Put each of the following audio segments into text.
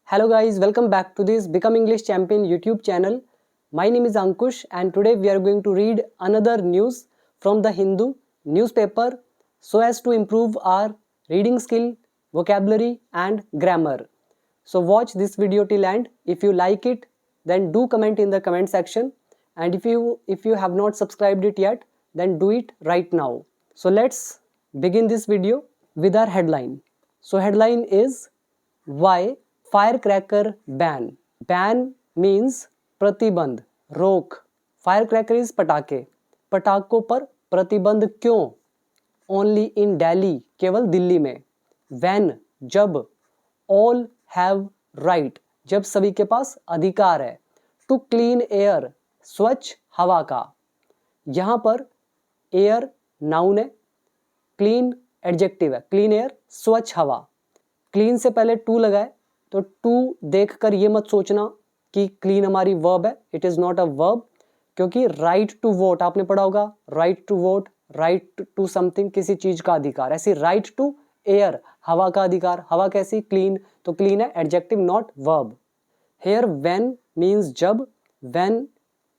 Hello guys, welcome back to this Become English Champion YouTube channel. My name is Ankush and today we are going to read another news from the Hindu newspaper so as to improve our reading skill, vocabulary and grammar. So watch this video till end. If you like it, then do comment in the comment section, and if you have not subscribed it yet, then do it right now. So let's begin this video with our headline. So headline is why firecracker ban. Ban means प्रतिबंध, रोक. Firecracker is पटाखे. पटाखों पर प्रतिबंध क्यों? Only in Delhi, केवल दिल्ली में. When, जब. All have right, जब सभी के पास अधिकार है. To clean air, स्वच्छ हवा का. यहाँ पर air noun है, clean adjective है. Clean air, स्वच्छ हवा. क्लीन से पहले टू लगाए तो टू देखकर ये मत सोचना कि क्लीन हमारी वर्ब है. It is not a verb, क्योंकि राइट टू वोट आपने पढ़ा होगा. Right to vote, right to something, किसी चीज का अधिकार. ऐसी राइट टू एयर, हवा का अधिकार. हवा कैसी? क्लीन. तो क्लीन है adjective, not verb. Here when means जब. व्हेन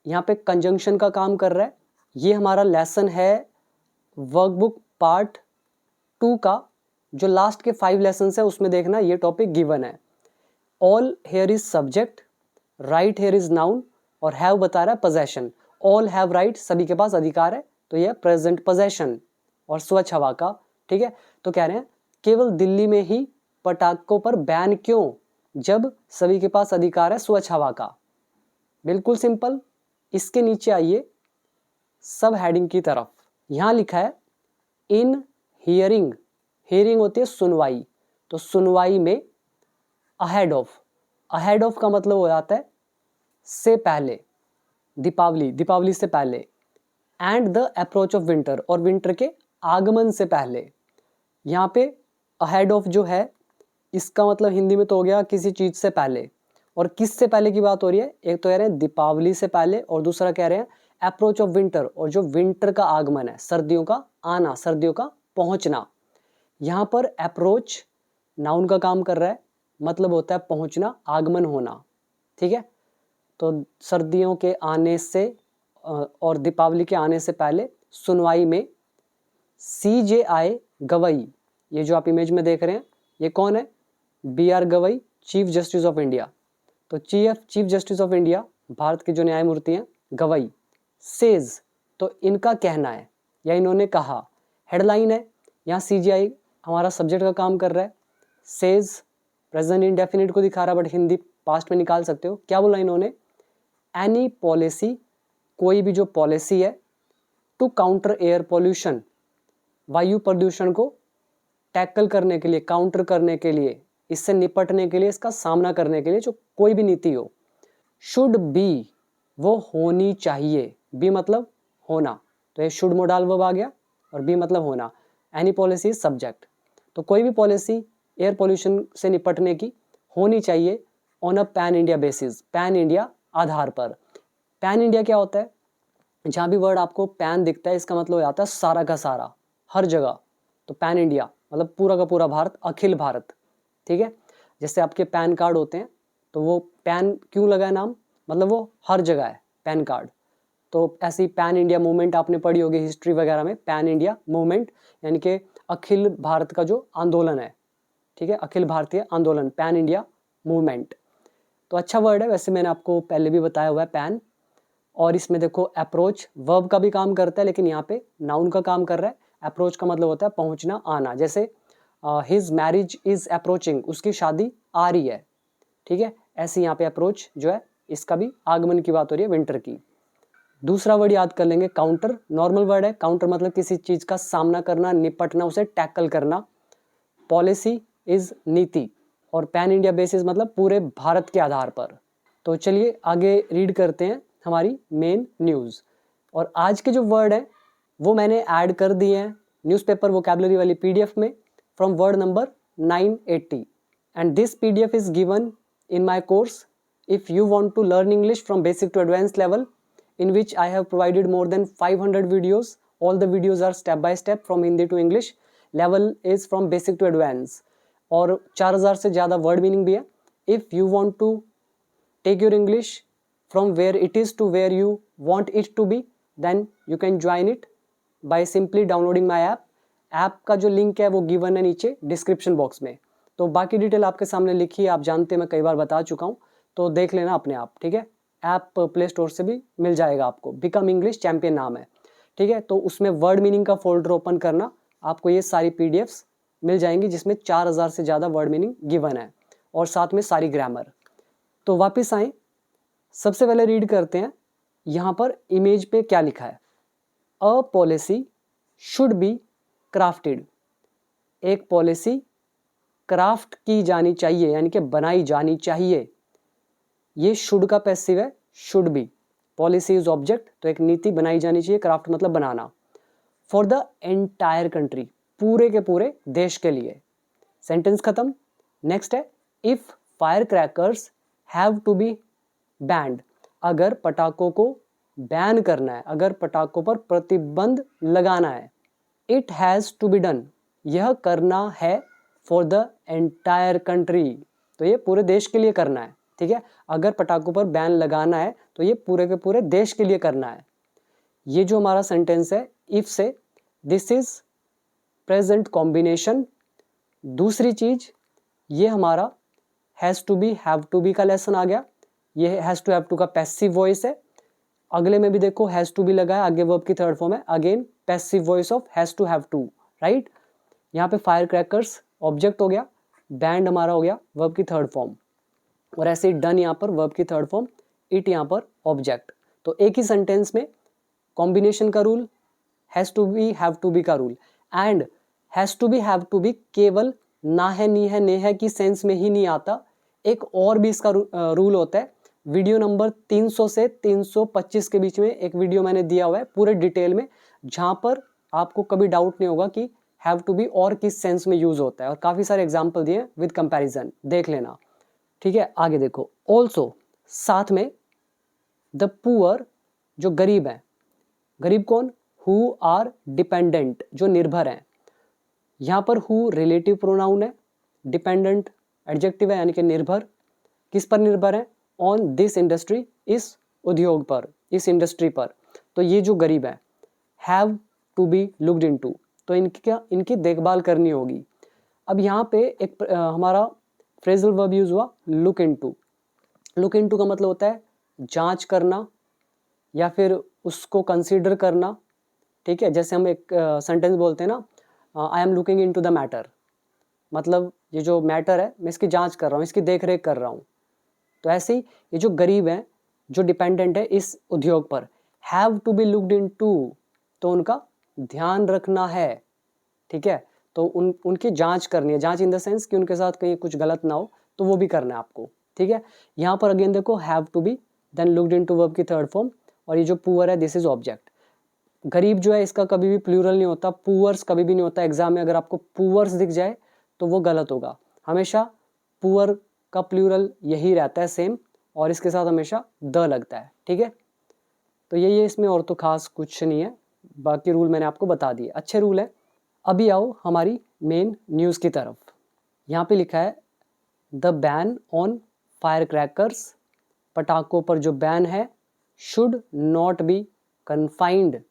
यहाँ पे कंजंक्शन का काम कर रहा है. ये हमारा लेसन है वर्कबुक पार्ट 2 का, जो लास्ट के 5 लेसन है उसमें देखना ये टॉपिक गिवन है. All here is subject, right here is noun और हैव बता रहा है पोजेशन. ऑल हैव राइट, सभी के पास अधिकार है, तो यह प्रेजेंट पोजेशन. और स्वच्छ हवा का. ठीक है, तो कह रहे हैं केवल दिल्ली में ही पटाखों पर बैन क्यों, जब सभी के पास अधिकार है स्वच्छ हवा का. बिल्कुल सिंपल. इसके नीचे आइए सब हेडिंग की तरफ. यहां लिखा है इन हियरिंग. हियरिंग होती है सुनवाई, तो सुनवाई में अहेड ऑफ. अहेड ऑफ का मतलब हो जाता है से पहले. दीपावली, दीपावली से पहले. And the approach of winter, और विंटर के आगमन से पहले. यहाँ पे अहेड ऑफ जो है इसका मतलब हिंदी में तो हो गया किसी चीज से पहले. और किस से पहले की बात हो रही है? एक तो कह रहे हैं दीपावली से पहले, और दूसरा कह रहे हैं अप्रोच ऑफ विंटर, और जो विंटर का आगमन है, सर्दियों का आना, सर्दियों का पहुंचना. यहाँ पर अप्रोच नाउन का काम कर रहा है, मतलब होता है पहुंचना, आगमन होना. ठीक है, तो सर्दियों के आने से और दीपावली के आने से पहले सुनवाई में CJI गवई, ये जो आप इमेज में देख रहे हैं ये कौन है? BR Gavai, chief justice of India. तो chief justice of India, Bharat के जो न्यायमूर्ति हैं, गवई. सेज, तो इनका कहना है या इन्होंने कहा. हेडलाइन है, यहाँ CJI हमारा सब्जेक्ट का काम कर रहा है. सेज प्रेजेंट इंडेफिनिट को दिखा रहा है, बट हिंदी पास्ट में निकाल सकते हो. क्या बोला इन्होंने? एनी पॉलिसी, कोई भी जो पॉलिसी है, टू काउंटर एयर पॉल्यूशन, वायु प्रदूषण को टैकल करने के लिए, काउंटर करने के लिए, इससे निपटने के लिए, इसका सामना करने के लिए जो कोई भी नीति हो, शुड बी, वो होनी चाहिए. बी मतलब होना, तो ये शुड मोडाल वर्ब आ गया, और बी मतलब होना. एनी पॉलिसी सब्जेक्ट, तो कोई भी पॉलिसी एयर पॉल्यूशन से निपटने की होनी चाहिए on a pan India basis, pan India आधार पर. पैन इंडिया क्या होता है? जहाँ भी वर्ड आपको पैन दिखता है इसका मतलब हो जाता है सारा का सारा, हर जगह. तो पैन इंडिया मतलब पूरा का पूरा भारत, अखिल भारत. ठीक है, जैसे आपके पैन कार्ड होते हैं, तो वो पैन क्यों लगा है नाम, मतलब वो हर जगह है पैन कार्ड. तो ऐसी पैन इंडिया मूवमेंट आपने पढ़ी होगी हिस्ट्री वगैरह में. पैन इंडिया मूवमेंट यानी कि अखिल भारत का जो आंदोलन है. ठीक है, अखिल भारतीय आंदोलन, पैन इंडिया मूवमेंट. तो अच्छा वर्ड है, वैसे मैंने आपको पहले भी बताया हुआ है पैन. और इसमें देखो अप्रोच वर्ब का भी काम करता है, लेकिन यहाँ पे नाउन का काम कर रहा है. अप्रोच का मतलब होता है पहुंचना, आना. जैसे हिज मैरिज इज अप्रोचिंग, उसकी शादी आ रही है. ठीक है, ऐसे यहाँ पे अप्रोच जो है इसका भी आगमन की बात हो रही है, विंटर की. दूसरा वर्ड याद कर लेंगे काउंटर. नॉर्मल वर्ड है. काउंटर मतलब किसी चीज का सामना करना, निपटना, उसे टैकल करना. पॉलिसी इज नीति, और पैन इंडिया बेसिस मतलब पूरे भारत के आधार पर. तो चलिए आगे रीड करते हैं हमारी मेन न्यूज़. और आज के जो वर्ड हैं वो मैंने ऐड कर दिए हैं न्यूज़पेपर वोकैबुलरी वाली PDF में, from word number 980. And this PDF is given in my course if you want to learn English from basic to advance level, in which I have provided more than 500 videos. All the videos are step by step from Hindi to English. Level is from basic to advanced. और 4000 से ज़्यादा word meaning भी है. if you want to take your English from where it is to where you want it to be, then you can join it by simply downloading my app. App का जो link है वो given है नीचे description box में। तो बाकी detail आपके सामने लिखी है, आप जानते हैं, मैं कई बार बता चुका हूँ, तो देख लेना अपने आप, ठीक है। ऐप प्ले स्टोर से भी मिल जाएगा आपको, बिकम इंग्लिश चैंपियन नाम है, ठीक है। तो उसमें वर्ड मीनिंग का फोल्डर ओपन करना, आपको ये सारी PDFs मिल जाएंगी जिसमें 4000 से ज़्यादा वर्ड मीनिंग गिवन है और साथ में सारी ग्रामर। तो वापस आए, सबसे पहले रीड करते हैं यहाँ पर इमेज पे क्या लिखा है। A policy should be crafted, एक पॉलिसी क्राफ्ट की जानी चाहिए यानी कि बनाई जानी चाहिए। ये शुड का पैसिव है, should be, policy is object, तो एक नीति बनाई जानी चाहिए, क्राफ्ट मतलब बनाना। फॉर द एंटायर कंट्री, पूरे के पूरे देश के लिए। सेंटेंस खत्म। नेक्स्ट है if fire crackers have to be banned, अगर पटाखों को बैन करना है, अगर पटाखों पर प्रतिबंध लगाना है। It has to be done, यह करना है। फॉर द एंटायर कंट्री, तो ये पूरे देश के लिए करना है, ठीक है। अगर पटाखों पर बैन लगाना है तो ये पूरे के पूरे देश के लिए करना है। ये जो हमारा सेंटेंस है इफ से, दिस इज प्रेजेंट कॉम्बिनेशन। दूसरी चीज, ये हमारा has to be have to be का लेसन आ गया। ये हैज़ टू हैव टू का पैसिव वॉइस है। अगले में भी देखो हैज़ टू बी लगा है, आगे वर्ब की थर्ड फॉर्म है, again passive voice of has to have to, right. यहाँ पे फायर क्रैकर्स ऑब्जेक्ट हो गया, बैंड हमारा हो गया वर्ब की थर्ड फॉर्म, और ऐसे ही डन यहाँ पर वर्ब की थर्ड फॉर्म, इट यहाँ पर ऑब्जेक्ट। तो एक ही सेंटेंस में कॉम्बिनेशन का rule, has to be have to be का rule, and has to be have to be केवल ना है, नी है, ने है की सेंस में ही नहीं आता। एक और भी इसका रूल होता है। वीडियो नंबर 300 से 325 के बीच में एक वीडियो मैंने दिया हुआ है पूरे डिटेल में, जहाँ पर आपको कभी डाउट नहीं होगा कि हैव टू बी और किस सेंस में यूज होता है, और काफ़ी सारे एग्जाम्पल दिए विद कंपैरिजन, देख लेना, ठीक है। आगे देखो, ऑल्सो, साथ में, द पुअर, जो गरीब है। गरीब कौन? हु आर डिपेंडेंट, जो निर्भर हैं। यहाँ पर हु रिलेटिव प्रोनाउन है, डिपेंडेंट एडजेक्टिव है, यानी कि निर्भर। किस पर निर्भर है? ऑन दिस इंडस्ट्री, इस उद्योग पर, इस इंडस्ट्री पर। तो ये जो गरीब है, have to be looked into, तो इनकी देखभाल करनी होगी। अब यहाँ पे एक हमारा फ्रेजल वर्ब यूज हुआ, लुक इनटू। लुक इनटू का मतलब होता है जांच करना या फिर उसको कंसीडर करना, ठीक है। जैसे हम एक सेंटेंस बोलते हैं ना, I am looking into the matter, मतलब ये जो मैटर है मैं इसकी जांच कर रहा हूँ, इसकी देख रेख कर रहा हूँ। तो ऐसे ही ये जो गरीब है, जो डिपेंडेंट है इस उद्योग पर, have to be looked into, तो उनका ध्यान रखना है, ठीक है। तो उनकी जांच करनी है, जांच इन द सेंस कि उनके साथ कहीं कुछ गलत ना हो, तो वो भी करना है आपको, ठीक है। यहाँ पर अगेन देखो have to be, then looked into verb की थर्ड फॉर्म, और ये जो पुअर है दिस इज ऑब्जेक्ट। गरीब जो है इसका कभी भी प्लूरल नहीं होता, पुअर्स कभी भी नहीं होता। एग्जाम में अगर आपको पुअर्स दिख जाए तो वो गलत होगा। हमेशा पुअर का प्लूरल यही रहता है सेम, और इसके साथ हमेशा द लगता है, ठीक है। तो ये इसमें और तो खास कुछ नहीं है, बाकी रूल मैंने आपको बता दिए, अच्छे रूल है। अभी आओ हमारी मेन न्यूज़ की तरफ। यहाँ पे लिखा है the ban on fire crackers, पटाखों पर जो बैन है, शुड नॉट बी कन्फाइंड,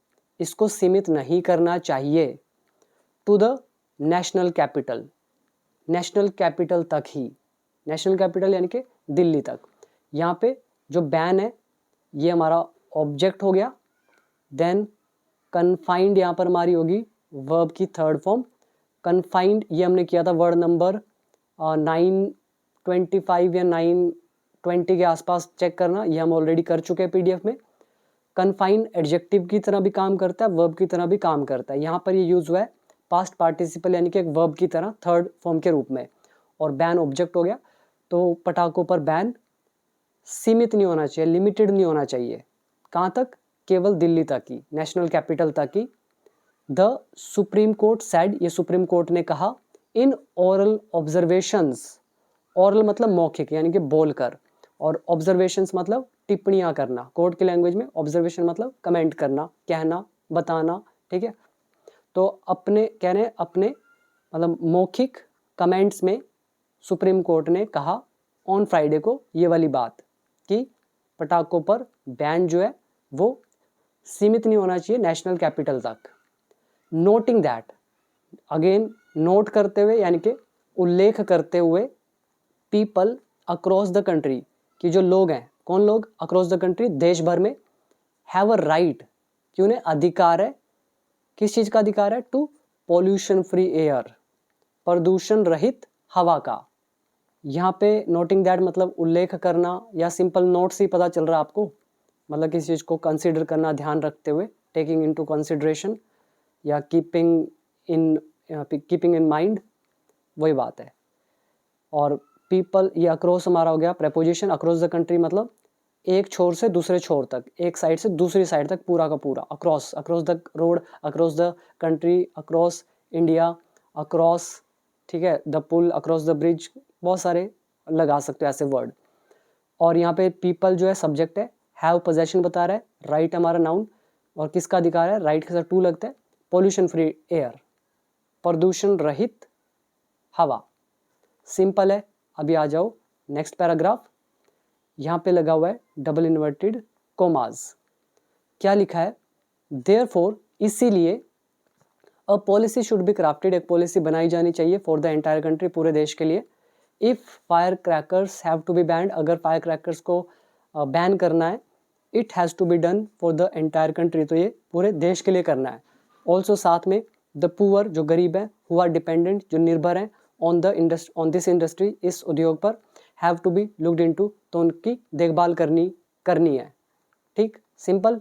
इसको सीमित नहीं करना चाहिए, to the national capital, national capital तक ही। नेशनल कैपिटल यानी कि दिल्ली तक। यहाँ पे जो बैन है ये हमारा ऑब्जेक्ट हो गया, देन कन्फाइंड यहाँ पर हमारी होगी वर्ब की थर्ड फॉर्म। कन्फाइंड ये हमने किया था वर्ड नंबर 925 या 920 के आसपास, चेक करना, ये हम ऑलरेडी कर चुके हैं PDF में। कन्फाइंड एडजेक्टिव की तरह भी काम करता है, वर्ब की तरह भी काम करता है। यहाँ पर ये यूज हुआ है पास्ट पार्टिसिपल यानी कि एक वर्ब की तरह थर्ड फॉर्म के रूप में, और बैन ऑब्जेक्ट हो गया। तो पटाखों पर बैन सीमित नहीं होना चाहिए, लिमिटेड नहीं होना चाहिए। कहाँ तक? केवल दिल्ली तक ही, नेशनल कैपिटल तक ही। द सुप्रीम कोर्ट सेड, ये सुप्रीम कोर्ट ने कहा, इन ओरल ऑब्जर्वेशंस, ओरल मतलब मौखिक यानी कि बोलकर, और ऑब्जर्वेशंस मतलब टिप्पणियां करना। कोर्ट की लैंग्वेज में ऑब्जर्वेशन मतलब कमेंट करना, कहना, बताना, ठीक है। तो अपने कहने, अपने मतलब मौखिक कमेंट्स में सुप्रीम कोर्ट ने कहा, ऑन फ्राइडे को ये वाली बात कि पटाखों पर बैन जो है वो सीमित नहीं होना चाहिए नेशनल कैपिटल तक। नोटिंग दैट, अगेन नोट करते हुए यानी कि उल्लेख करते हुए, पीपल अक्रॉस द कंट्री, कि जो लोग हैं, कौन लोग, अक्रॉस द कंट्री, देश भर में, हैव अ राइट, कि उन्हें अधिकार है, किस चीज़ का अधिकार है, टू पॉल्यूशन फ्री एयर, प्रदूषण रहित हवा का। यहाँ पे नोटिंग दैट मतलब उल्लेख करना या सिंपल नोट से ही पता चल रहा है आपको, मतलब किसी चीज़ को कंसिडर करना, ध्यान रखते हुए, टेकिंग इनटू कंसिडरेशन या कीपिंग इन माइंड, वही बात है। और पीपल, ये अक्रॉस हमारा हो गया प्रेपोजिशन। अक्रॉस द कंट्री मतलब एक छोर से दूसरे छोर तक, एक साइड से दूसरी साइड तक, पूरा का पूरा across, across the road, across the country, across India, across, ठीक है, द पुल, अक्रॉस द ब्रिज, बहुत सारे लगा सकते हो ऐसे वर्ड। और यहाँ पे पीपल जो है सब्जेक्ट है, हैव पोजेशन बता रहा है, राइट हमारा नाउन, और किसका अधिकार है, राइट के साथ टू लगता है, पॉल्यूशन फ्री एयर, प्रदूषण रहित हवा। सिंपल है। अभी आ जाओ नेक्स्ट पैराग्राफ। यहाँ पे लगा हुआ है डबल इन्वर्टेड कोमास। क्या लिखा है, देयरफॉर, इसीलिए, a policy should be crafted, एक पॉलिसी बनाई जानी चाहिए, फॉर द एंटायर कंट्री, पूरे देश के लिए। If fire crackers have to be banned, अगर फायर क्रैकर्स को बैन करना है, it has to be done for the entire country, तो ये पूरे देश के लिए करना है। ऑल्सो साथ में द पुअर, जो गरीब है, हु आर डिपेंडेंट, जो निर्भर हैं, ऑन दिस इंडस्ट्री, इस उद्योग पर, have to be looked into, तो उनकी देखभाल करनी है। ठीक, simple.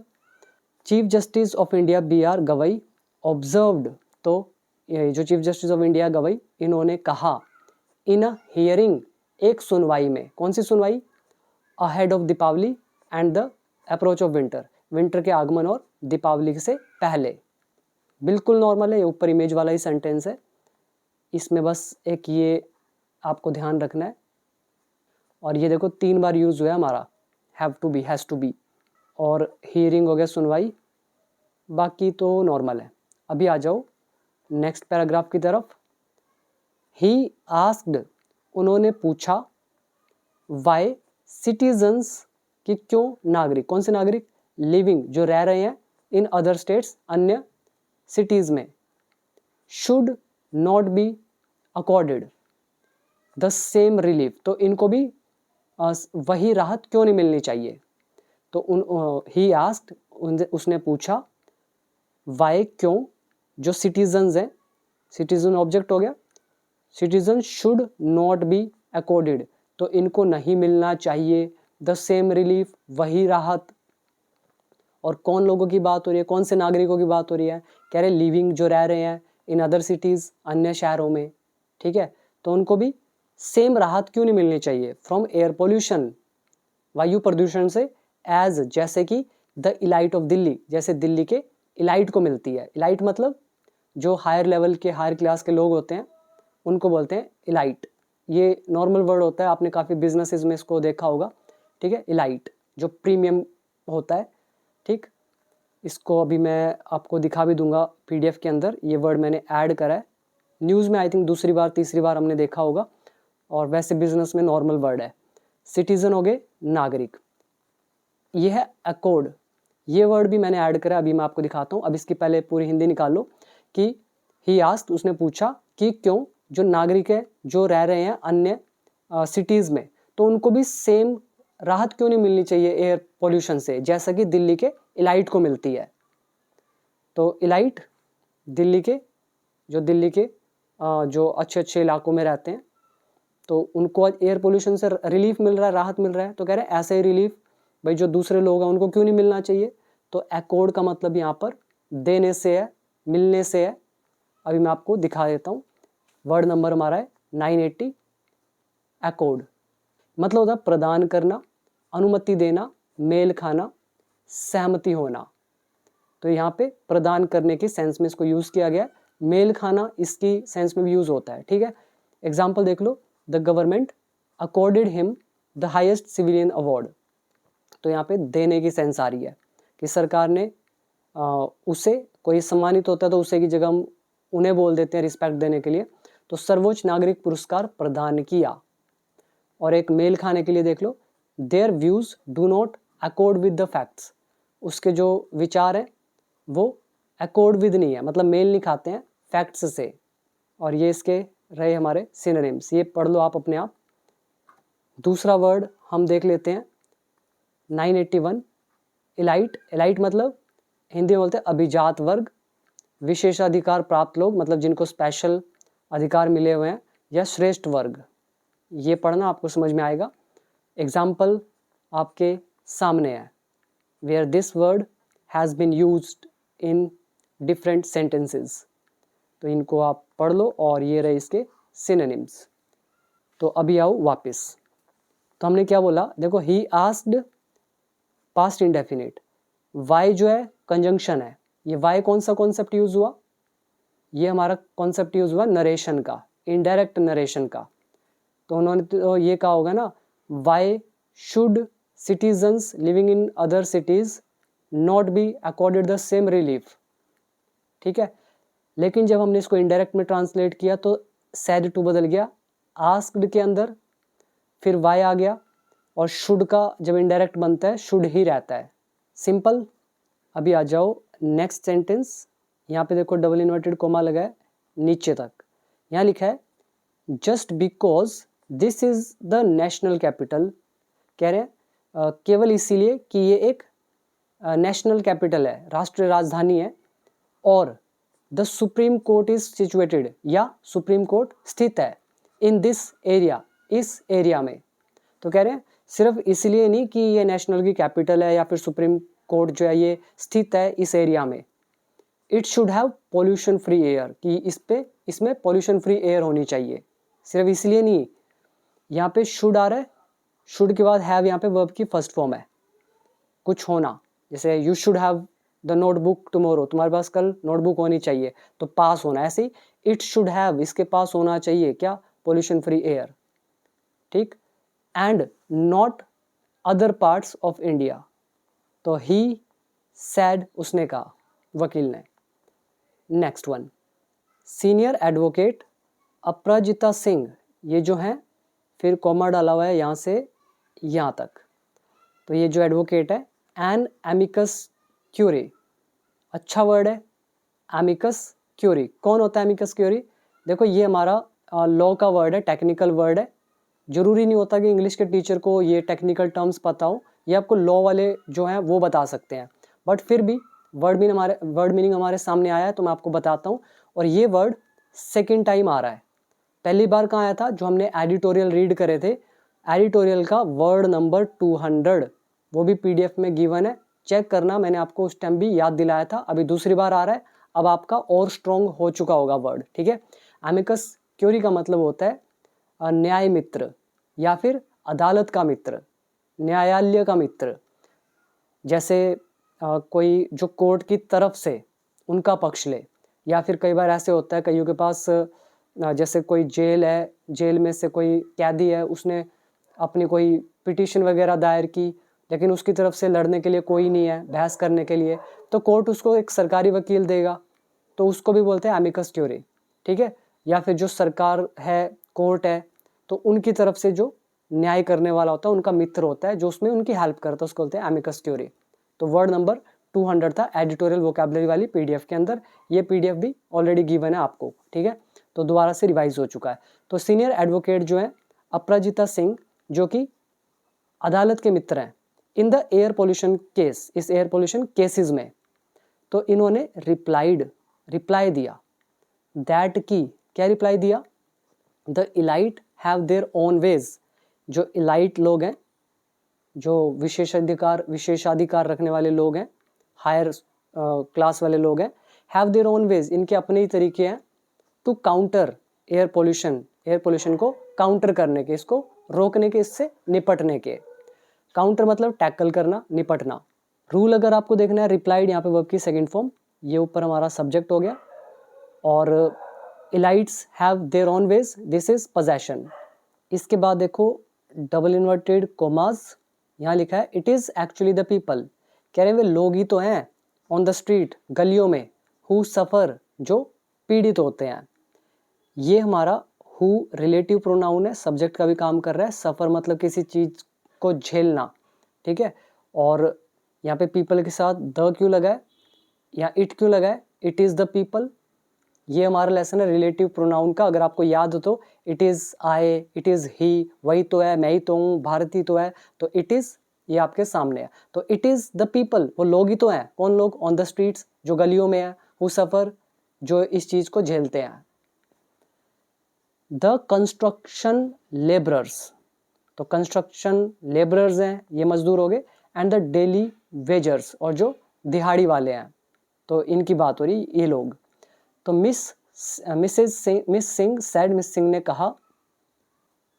Chief justice of India B R Gavai observed, तो ये जो chief justice of India Gavai, इन्होंने कहा, इन अ हियरिंग, एक सुनवाई में, कौन सी सुनवाई, ahead of Deepavali and the approach of winter, winter के आगमन और दीपावली से पहले। बिल्कुल नॉर्मल है, ये ऊपर इमेज वाला ही सेंटेंस है, इसमें बस एक ये आपको ध्यान रखना है। और ये देखो 3 बार यूज हुआ है हमारा, have to be, has to be, और हियरिंग हो गया सुनवाई, बाकी तो नॉर्मल है। अभी आ जाओ नेक्स्ट पैराग्राफ की तरफ। ही आस्क्ड, उन्होंने पूछा, वाई सिटीजन्स, कि क्यों नागरिक, कौन से नागरिक, लिविंग, जो रह रहे हैं, इन अदर स्टेट्स, अन्य सिटीज़ में, should not be accorded the same relief, तो इनको भी वही राहत क्यों नहीं मिलनी चाहिए। तो ही आस्क्ड, उसने पूछा, वाई, क्यों, जो सिटीजन्स हैं, सिटीजन ऑब्जेक्ट हो गया, citizen should not be accorded, तो इनको नहीं मिलना चाहिए, द सेम रिलीफ, वही राहत। और कौन लोगों की बात हो रही है, कौन से नागरिकों की बात हो रही है, कह रहे लिविंग, जो रह रहे हैं, इन अदर सिटीज़, अन्य शहरों में, ठीक है, तो उनको भी सेम राहत क्यों नहीं मिलनी चाहिए, फ्रॉम एयर पोल्यूशन, वायु प्रदूषण से, एज, जैसे कि द इलाइट ऑफ दिल्ली, जैसे दिल्ली के इलाइट को मिलती है। इलाइट मतलब जो हायर लेवल के, हायर क्लास के लोग होते हैं, उनको बोलते हैं इलाइट। ये नॉर्मल वर्ड होता है, आपने काफ़ी बिजनेसेस में इसको देखा होगा, ठीक है, इलाइट, जो प्रीमियम होता है, ठीक। इसको अभी मैं आपको दिखा भी दूंगा पीडीएफ के अंदर, ये वर्ड मैंने ऐड करा है, न्यूज़ में आई थिंक दूसरी बार तीसरी बार हमने देखा होगा, और वैसे बिजनेस में नॉर्मल वर्ड है। सिटीजन हो गए नागरिक, ये है अकॉर्ड, ये वर्ड भी मैंने ऐड करा, अभी मैं आपको दिखाता हूँ। अब इसकी पहले पूरी हिंदी निकाल लो, कि ही आस्क्ड, उसने पूछा, कि क्यों जो नागरिक है, जो रह रहे हैं अन्य सिटीज़ में, तो उनको भी सेम राहत क्यों नहीं मिलनी चाहिए एयर पोल्यूशन से, जैसा कि दिल्ली के इलाइट को मिलती है। तो इलाइट दिल्ली के, जो दिल्ली के जो अच्छे अच्छे इलाकों में रहते हैं, तो उनको एयर पोल्यूशन से रिलीफ मिल रहा है, राहत मिल रहा है, तो कह रहे हैं ऐसे ही रिलीफ भाई जो दूसरे लोग हैं उनको क्यों नहीं मिलना चाहिए। तो अकॉर्ड का मतलब यहाँ पर देने से है, मिलने से है। अभी मैं आपको दिखा देता हूँ, वर्ड नंबर हमारा है 980। अकॉर्ड मतलब होता है प्रदान करना, अनुमति देना, मेल खाना, सहमति होना। तो यहाँ पे प्रदान करने की सेंस में इसको यूज़ किया गया, मेल खाना इसकी सेंस में भी यूज़ होता है, ठीक है। एग्जाम्पल देख लो, the government accorded him the highest civilian award, तो यहाँ पे देने की सेंस आ रही है कि सरकार ने उसे, कोई सम्मानित होता है तो उसे की जगह हम उन्हें बोल देते हैं रिस्पेक्ट देने के लिए, तो सर्वोच्च नागरिक पुरस्कार प्रदान किया। और एक मेल खाने के लिए देख लो, their views do not accord with the facts, उसके जो विचार हैं वो अकॉर्ड विद नहीं है, मतलब मेल नहीं खाते हैं फैक्ट्स से। और ये इसके रहे हमारे सिनोनिम्स, ये पढ़ लो आप अपने आप। दूसरा वर्ड हम देख लेते हैं 981, इलाइट। इलाइट मतलब हिंदी में बोलते हैं अभिजात वर्ग, विशेषाधिकार प्राप्त लोग, मतलब जिनको स्पेशल अधिकार मिले हुए हैं, या श्रेष्ठ वर्ग। ये पढ़ना आपको समझ में आएगा। एग्जाम्पल आपके सामने है, where this word has been used in different sentences. तो इनको आप पढ़ लो और ये रहे इसके सिनोनिम्स। तो अभी आओ वापस। तो हमने क्या बोला, देखो he asked past indefinite, why जो है कंजंक्शन है। ये वाई कौन सा कॉन्सेप्ट यूज हुआ, ये हमारा कॉन्सेप्ट यूज हुआ नरेशन का, इनडायरेक्ट नरेशन का। तो उन्होंने तो ये कहा होगा ना, why should citizens living in other cities not be accorded the same relief, ठीक है। लेकिन जब हमने इसको इनडायरेक्ट में ट्रांसलेट किया तो सैड टू बदल गया, आस्क्ड के अंदर फिर वाई आ गया, और शुड का जब इनडायरेक्ट बनता है शुड ही रहता है, सिंपल। अभी आ जाओ नेक्स्ट सेंटेंस। यहाँ पे देखो डबल इन्वर्टेड कोमा लगा है नीचे तक, यहाँ लिखा है just because this is the national capital, कह रहे हैं केवल इसीलिए कि ये एक नेशनल कैपिटल है, राष्ट्रीय राजधानी है, और the supreme court is situated, या सुप्रीम कोर्ट स्थित है, इन दिस एरिया, इस एरिया में। तो कह रहे हैं सिर्फ इसलिए नहीं कि ये नेशनल की कैपिटल है या फिर सुप्रीम कोर्ट जो है ये स्थित है इस एरिया में, it should have pollution free air, कि इसमें पॉल्यूशन फ्री एयर होनी चाहिए, सिर्फ इसलिए नहीं। यहाँ पे शुड आ रहा है, शुड के बाद हैव यहाँ पे वर्ब की फर्स्ट फॉर्म है, कुछ होना, जैसे you should have the notebook tomorrow, तुम्हारे पास कल नोटबुक होनी चाहिए, तो पास होना। ऐसे ही इट शुड हैव, इसके पास होना चाहिए क्या, पॉल्यूशन फ्री एयर, ठीक। And not other parts of India, तो ही सैड, उसने कहा, वकील ने। नेक्स्ट वन, सीनियर एडवोकेट अपराजिता सिंह, ये जो है फिर कॉमा डाला हुआ है यहाँ से यहाँ तक। तो ये जो एडवोकेट है, एन एमिकस क्यूरी, अच्छा वर्ड है एमिकस क्यूरी। कौन होता है एमिकस क्यूरी, देखो ये हमारा लॉ का वर्ड है, टेक्निकल वर्ड है। जरूरी नहीं होता कि इंग्लिश के टीचर को ये टेक्निकल टर्म्स पता हो, ये आपको लॉ वाले जो हैं वो बता सकते हैं, बट फिर भी वर्ड मीनिंग हमारे सामने आया है तो मैं आपको बताता हूँ। और ये वर्ड सेकेंड टाइम आ रहा है, पहली बार कहाँ आया था, जो हमने एडिटोरियल रीड करे थे, एडिटोरियल का वर्ड नंबर 200, वो भी PDF में गिवन है, चेक करना, मैंने आपको उस टाइम भी याद दिलाया था। अभी दूसरी बार आ रहा है, अब आपका और स्ट्रॉन्ग हो चुका होगा वर्ड, ठीक है। एमिकस क्यूरी का मतलब होता है न्याय मित्र, या फिर अदालत का मित्र, न्यायालय का मित्र। जैसे कोई जो कोर्ट की तरफ से उनका पक्ष ले, या फिर कई बार ऐसे होता है कईयों के पास जैसे कोई जेल है, जेल में से कोई कैदी है, उसने अपनी कोई पिटीशन वगैरह दायर की, लेकिन उसकी तरफ से लड़ने के लिए कोई नहीं है, बहस करने के लिए, तो कोर्ट उसको एक सरकारी वकील देगा, तो उसको भी बोलते हैं एमिकस क्यूरी, ठीक है। या फिर जो सरकार है, कोर्ट है, तो उनकी तरफ से जो न्याय करने वाला होता है, उनका मित्र होता है जो उसमें उनकी हेल्प करता है, उसको बोलते हैं एमिकस क्यूरी। तो वर्ड नंबर 200 था एडिटोरियल वोकैबुलरी वाली PDF के अंदर, ये PDF भी ऑलरेडी गिवन है आपको, ठीक है, तो दोबारा से रिवाइज हो चुका है। तो सीनियर एडवोकेट जो है अपराजिता सिंह, जो कि अदालत के मित्र हैं, in the air pollution case, इस एयर पोल्यूशन केसेस में, तो इन्होंने रिप्लाई दिया दैट की, क्या रिप्लाई दिया, the elite have their own ways, जो इलाइट लोग हैं, जो विशेषाधिकार रखने वाले लोग हैं, हायर क्लास वाले लोग हैं, हैव देयर ओन वेज, इनके अपने ही तरीके हैं, टू काउंटर एयर पोल्यूशन को काउंटर करने के, इसको रोकने के, इससे निपटने के। काउंटर मतलब टैकल करना, निपटना। रूल अगर आपको देखना है, रिप्लाइड यहाँ पे वर्ब की सेकंड फॉर्म, ये ऊपर हमारा सब्जेक्ट हो गया, और elites have their own ways, this is possession. इसके बाद देखो डबल इन्वर्टेड कोमास, यहाँ लिखा है it is actually the people, कह रहे हैं वे लोग ही तो हैं, ऑन द स्ट्रीट, गलियों में, हु सफर, जो पीड़ित होते हैं। ये हमारा हु रिलेटिव प्रोनाउन है, सब्जेक्ट का भी काम कर रहा है, सफ़र मतलब किसी चीज़ को झेलना, ठीक है। और यहाँ पे पीपल के साथ द क्यों लगा है या इट क्यों लगा है, इट इज़ द पीपल। ये हमारा लेसन है रिलेटिव प्रोनाउन का। अगर आपको याद हो तो it is I, it is he, वही तो है, मैं ही तो हूँ, भारती तो है, तो इट इज़ ये आपके सामने है। तो इट इज़ द पीपल, वो लोग ही तो हैं। कौन लोग? ऑन द स्ट्रीट्स, जो गलियों में है, हु सफ़र, जो इस चीज़ को झेलते हैं। द कंस्ट्रक्शन लेबरर्स, तो कंस्ट्रक्शन लेबरर्स हैं, ये मजदूर हो गए। एंड द डेली वेजर्स, और जो दिहाड़ी वाले हैं, तो इनकी बात हो रही, ये लोग। तो miss Singh sad, miss Singh ने कहा,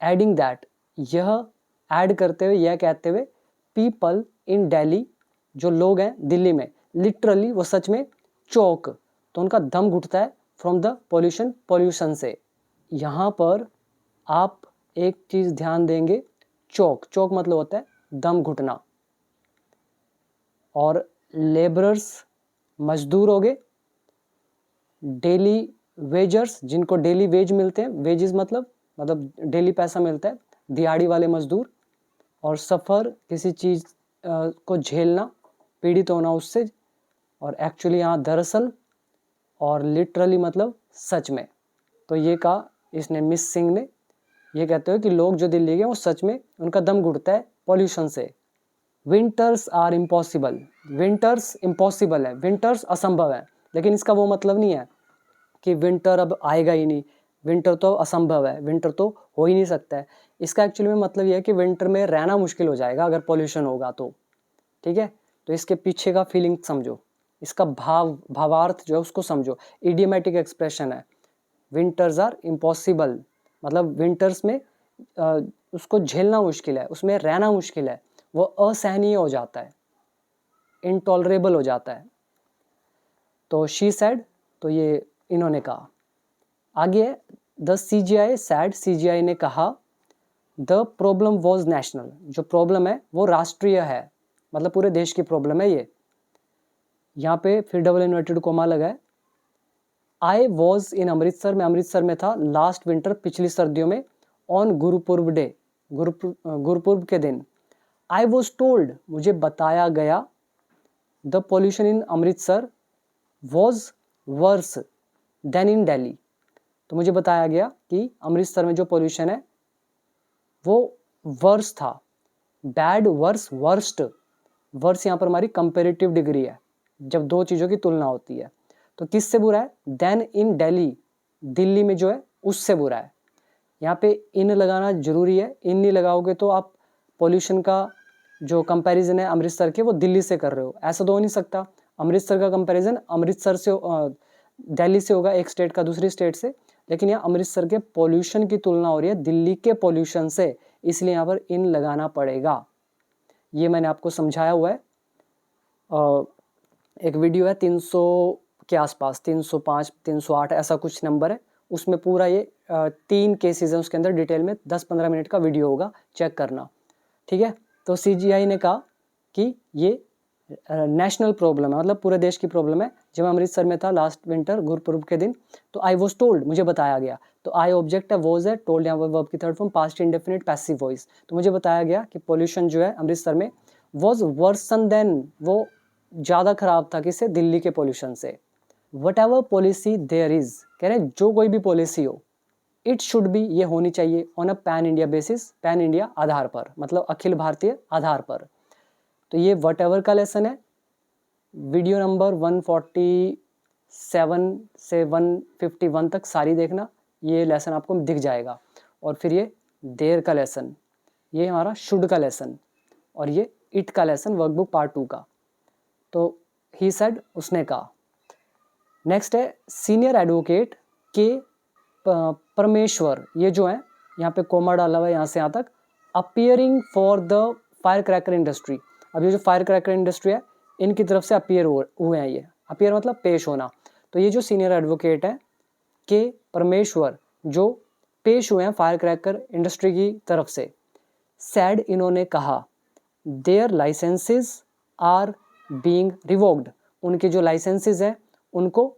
एडिंग दैट, यह ऐड करते हुए, यह कहते हुए, पीपल इन दिल्ली, जो लोग हैं दिल्ली में, लिटरली वो सच में, चौक, तो उनका दम घुटता है, फ्रॉम द पोल्यूशन से। यहाँ पर आप एक चीज़ ध्यान देंगे, चौक मतलब होता है दम घुटना। और लेबरर्स मजदूर हो गए, डेली वेजर्स जिनको डेली वेज मिलते हैं, वेजेस मतलब डेली पैसा मिलता है, दिहाड़ी वाले मजदूर। और सफ़र किसी चीज़ को झेलना, पीड़ित होना उससे। और एक्चुअली यहाँ दरअसल, और लिटरली मतलब सच में। तो ये कहा इसने, मिस सिंह ने, ये कहते हुए कि लोग जो दिल्ली के वो सच में उनका दम घुटता है पॉल्यूशन से। Winters are impossible, winters impossible है, विंटर्स असंभव है, लेकिन इसका वो मतलब नहीं है कि विंटर अब आएगा ही नहीं, विंटर तो असंभव है, विंटर तो हो ही नहीं सकता है। इसका एक्चुअली में मतलब यह है कि विंटर में रहना मुश्किल हो जाएगा अगर पॉल्यूशन होगा तो, ठीक है। तो इसके पीछे का फीलिंग समझो, इसका भावार्थ जो है उसको समझो। इडियोमैटिक एक्सप्रेशन है, विंटर्स आर इम्पॉसिबल, मतलब विंटर्स में उसको झेलना मुश्किल है, उसमें रहना मुश्किल है, वो असहनीय हो जाता है, इनटॉलरेबल हो जाता है। तो शी सैड, तो ये इन्होंने कहा। आगे द CGI सैड, CGI ने कहा, द प्रॉब्लम वॉज नेशनल, जो प्रॉब्लम है वो राष्ट्रीय है, मतलब पूरे देश की प्रॉब्लम है ये। यहाँ पे फिर डबल इन्वर्टेड कोमा लगा है। आई वॉज इन अमृतसर, मैं अमृतसर में था, लास्ट विंटर, पिछली सर्दियों में, ऑन गुरुपूर्व डे, गुरुपूर्व के दिन। आई वॉज टोल्ड, मुझे बताया गया, the pollution in Amritsar was worse than in Delhi, तो मुझे बताया गया कि अमृतसर में जो पॉल्यूशन है वो वर्स था। बैड, वर्स, वर्स्ट, वर्स यहाँ पर हमारी कंपेरेटिव डिग्री है, जब दो चीज़ों की तुलना होती है। तो किससे बुरा है? देन इन दिल्ली, दिल्ली में जो है उससे बुरा है। यहाँ पे इन लगाना जरूरी है, इन नहीं लगाओगे तो आप पॉल्यूशन का जो कंपैरिजन है अमृतसर के, वो दिल्ली से कर रहे हो, ऐसा तो हो नहीं सकता। अमृतसर का कंपैरिजन अमृतसर से दिल्ली से होगा, एक स्टेट का दूसरी स्टेट से, लेकिन यहाँ अमृतसर के पॉल्यूशन की तुलना हो रही है दिल्ली के पॉल्यूशन से, इसलिए यहाँ पर इन लगाना पड़ेगा। ये मैंने आपको समझाया हुआ है। एक वीडियो है 300 के आसपास, 305, 308 ऐसा कुछ नंबर है, उसमें पूरा ये 3 केसेस हैं, उसके अंदर डिटेल में 10-15 मिनट का वीडियो होगा, चेक करना, ठीक है। तो CGI ने कहा कि ये नेशनल प्रॉब्लम है, मतलब पूरे देश की प्रॉब्लम है। जब मैं अमृतसर में था लास्ट विंटर गुरुपूर्व के दिन, तो आई वॉज टोल्ड, मुझे बताया गया, तो आई ऑब्जेक्ट है, वॉज है, टोल्ड यहाँ पर वर्ब की third form, past indefinite passive voice. तो मुझे बताया गया कि पॉल्यूशन जो है अमृतसर में वॉज वर्सन देन, वो ज़्यादा खराब था किससे? दिल्ली के पॉल्यूशन से। Whatever policy there is, कह रहे जो कोई भी पॉलिसी हो, इट शुड बी, ये होनी चाहिए, on a pan India basis, pan India आधार पर, मतलब अखिल भारतीय आधार पर। तो ये वट एवर का लेसन है। वीडियो नंबर 147 से 151 तक सारी देखना, ये लेसन आपको दिख जाएगा। और फिर ये देर का लेसन, ये हमारा शुड का लेसन, और ये इट का लेसन वर्कबुक पार्ट 2 का। तो ही सेड, उसने कहा। नेक्स्ट है सीनियर एडवोकेट के परमेश्वर, ये जो है यहाँ पे कोमा डाला हुआ है यहाँ से यहाँ तक, appearing for the fire cracker industry. अब ये जो फायर क्रैकर इंडस्ट्री है इनकी तरफ से अपियर हुए हैं, ये अपियर मतलब पेश होना। तो ये जो सीनियर एडवोकेट है के परमेश्वर, जो पेश हुए हैं फायर क्रैकर इंडस्ट्री की तरफ से, सैड, इन्होंने कहा, their licences are being revoked, उनके जो लाइसेंसेस हैं उनको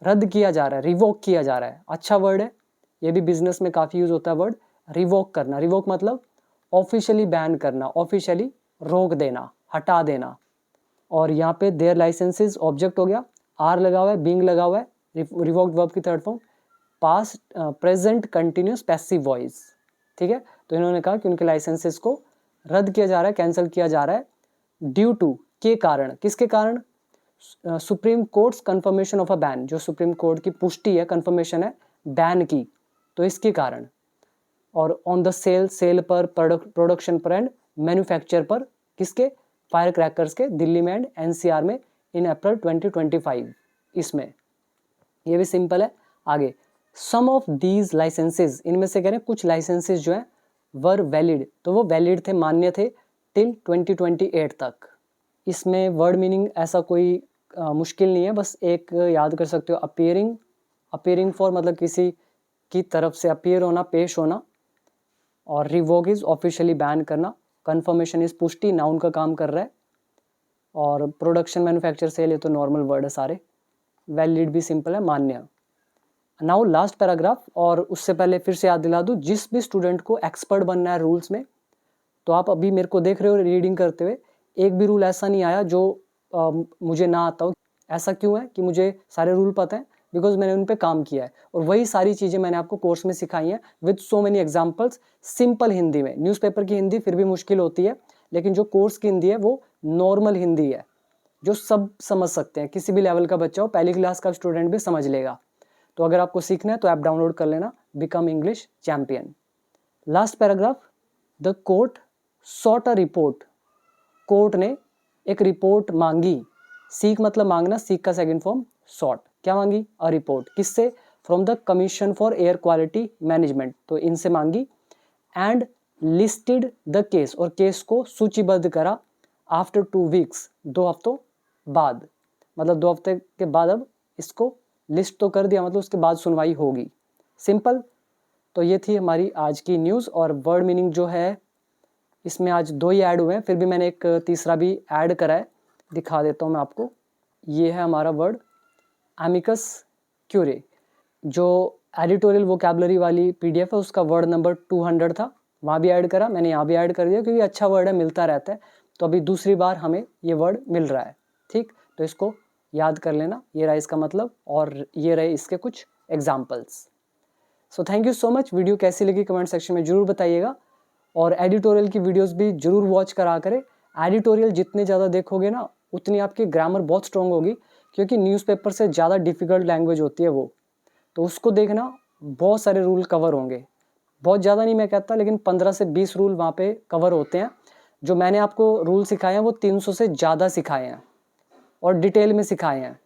रद्द किया जा रहा है, रिवोक किया जा रहा है, अच्छा वर्ड है, ये भी बिजनेस में काफ़ी यूज़ होता है वर्ड। रिवोक करना, रिवोक मतलब ऑफिशियली बैन करना, ऑफिशियली रोक देना, हटा देना। और यहाँ पे देयर लाइसेंसेस ऑब्जेक्ट हो गया, आर लगा हुआ है, बीइंग लगा हुआ है, रिवोक्ड वर्ब की third form, past present continuous passive voice. ठीक है, तो इन्होंने कहा कि उनके लाइसेंसेस को रद्द किया जा रहा है, कैंसिल किया जा रहा है, ड्यू टू, के कारण, किसके कारण, supreme courts confirmation of a ban, जो सुप्रीम कोर्ट की पुष्टि है, कंफर्मेशन है बैन की, तो इसके कारण। और ऑन द सेल, सेल पर, प्रोडक्शन पर एंड मैन्युफैक्चर पर, किसके, फायर क्रैकर्स के, दिल्ली में एंड एनसीआर में इन अप्रैल 2025। इसमें ये भी सिंपल है। आगे, सम ऑफ दीज लाइसेंसेज, इनमें से कह रहे हैं कुछ लाइसेंसेज जो हैं वर वैलिड, तो वो वैलिड थे, मान्य थे टिल 2028 तक। इसमें वर्ड मीनिंग ऐसा कोई मुश्किल नहीं है, बस एक याद कर सकते हो, अपीयरिंग, अपीयरिंग फॉर मतलब किसी की तरफ से अपीयर होना, पेश होना, और रिवोक इज ऑफिशियली बैन करना, कंफर्मेशन इज पुष्टि, नाउन का काम कर रहा है, और प्रोडक्शन, मैन्युफैक्चर, सेल, ये तो नॉर्मल वर्ड है सारे, वैलिड भी सिंपल है, मान्य। नाउ लास्ट पैराग्राफ, और उससे पहले फिर से याद दिला दूँ, जिस भी स्टूडेंट को एक्सपर्ट बनना है रूल्स में, तो आप अभी मेरे को देख रहे हो रीडिंग करते हुए, एक भी रूल ऐसा नहीं आया जो मुझे ना आता हो। ऐसा क्यों है कि मुझे सारे रूल पता है, बिकॉज मैंने उन पे काम किया है, और वही सारी चीज़ें मैंने आपको कोर्स में सिखाई हैं with so many examples, simple Hindi में। न्यूज़पेपर की हिंदी फिर भी मुश्किल होती है, लेकिन जो कोर्स की हिंदी है वो नॉर्मल हिंदी है, जो सब समझ सकते हैं, किसी भी लेवल का बच्चा हो, पहली क्लास का स्टूडेंट भी समझ लेगा। तो अगर आपको सीखना है तो ऐप डाउनलोड कर लेना, become English champion. Last paragraph, the court sought a report, court ने एक रिपोर्ट मांगी, सीख मतलब मांगना, सीख का सेकंड फॉर्म सॉट, क्या मांगी, अ रिपोर्ट, किससे, from the commission for air quality management, तो इनसे मांगी, एंड लिस्टेड द केस, और केस को सूचीबद्ध करा, आफ्टर 2 वीक्स, 2 हफ्तों बाद, मतलब 2 हफ्ते के बाद अब इसको लिस्ट तो कर दिया, मतलब उसके बाद सुनवाई होगी, सिंपल। तो ये थी हमारी आज की न्यूज़, और वर्ड मीनिंग जो है इसमें आज 2 ही ऐड हुए हैं, फिर भी मैंने एक तीसरा भी ऐड करा है, दिखा देता हूँ मैं आपको। ये है हमारा वर्ड एमिकस क्यूरे, जो एडिटोरियल वोकैबुलरी वाली पीडीएफ है, उसका वर्ड नंबर 200 था, वहाँ भी ऐड करा मैंने, यहाँ भी ऐड कर दिया, क्योंकि अच्छा वर्ड है, मिलता रहता है, तो अभी दूसरी बार हमें ये वर्ड मिल रहा है। ठीक, तो इसको याद कर लेना, ये रहा इसका मतलब, और ये रहे इसके कुछ examples. So thank you so much. Video कैसी लगी कमेंट सेक्शन में जरूर बताइएगा, और एडिटोरियल की वीडियोस भी जरूर वॉच करा करें। एडिटोरियल जितने ज़्यादा देखोगे ना, उतनी आपकी ग्रामर बहुत स्ट्रॉन्ग होगी, क्योंकि न्यूज़पेपर से ज़्यादा डिफ़िकल्ट लैंग्वेज होती है वो, तो उसको देखना, बहुत सारे रूल कवर होंगे, बहुत ज़्यादा नहीं मैं कहता, लेकिन 15 से 20 रूल वहाँ पे कवर होते हैं। जो मैंने आपको रूल सिखाए हैं वो 300 से ज़्यादा सिखाए हैं, और डिटेल में सिखाए हैं,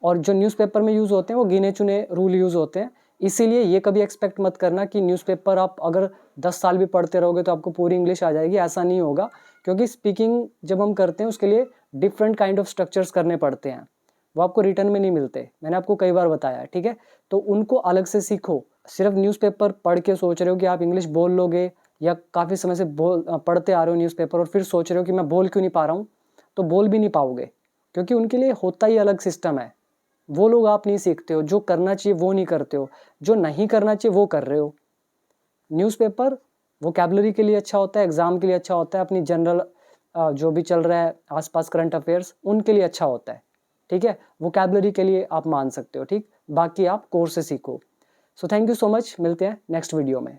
और जो न्यूज़पेपर में यूज़ होते हैं वो गिने चुने रूल यूज़ होते हैं। इसीलिए ये कभी एक्सपेक्ट मत करना कि न्यूज़पेपर आप अगर 10 साल भी पढ़ते रहोगे तो आपको पूरी इंग्लिश आ जाएगी, ऐसा नहीं होगा, क्योंकि स्पीकिंग जब हम करते हैं उसके लिए डिफरेंट काइंड ऑफ स्ट्रक्चर्स करने पड़ते हैं, वो आपको रिटर्न में नहीं मिलते, मैंने आपको कई बार बताया, ठीक है। तो उनको अलग से सीखो। सिर्फ न्यूज़पेपर पढ़ के सोच रहे हो कि आप इंग्लिश बोल लोगे, या काफ़ी समय से पढ़ते आ रहे हो न्यूज़पेपर और फिर सोच रहे हो कि मैं बोल क्यों नहीं पा रहा हूँ, तो बोल भी नहीं पाओगे, क्योंकि उनके लिए होता ही अलग सिस्टम है। वो लोग आप नहीं सीखते हो, जो करना चाहिए वो नहीं करते हो, जो नहीं करना चाहिए वो कर रहे हो। न्यूज़पेपर वोकैबुलरी के लिए अच्छा होता है, एग्ज़ाम के लिए अच्छा होता है, अपनी जनरल जो भी चल रहा है आसपास करंट अफेयर्स, उनके लिए अच्छा होता है, ठीक है। वोकैबुलरी के लिए आप मान सकते हो, ठीक, बाकी आप कोर्स से सीखो। So thank you so much, मिलते हैं नेक्स्ट वीडियो में।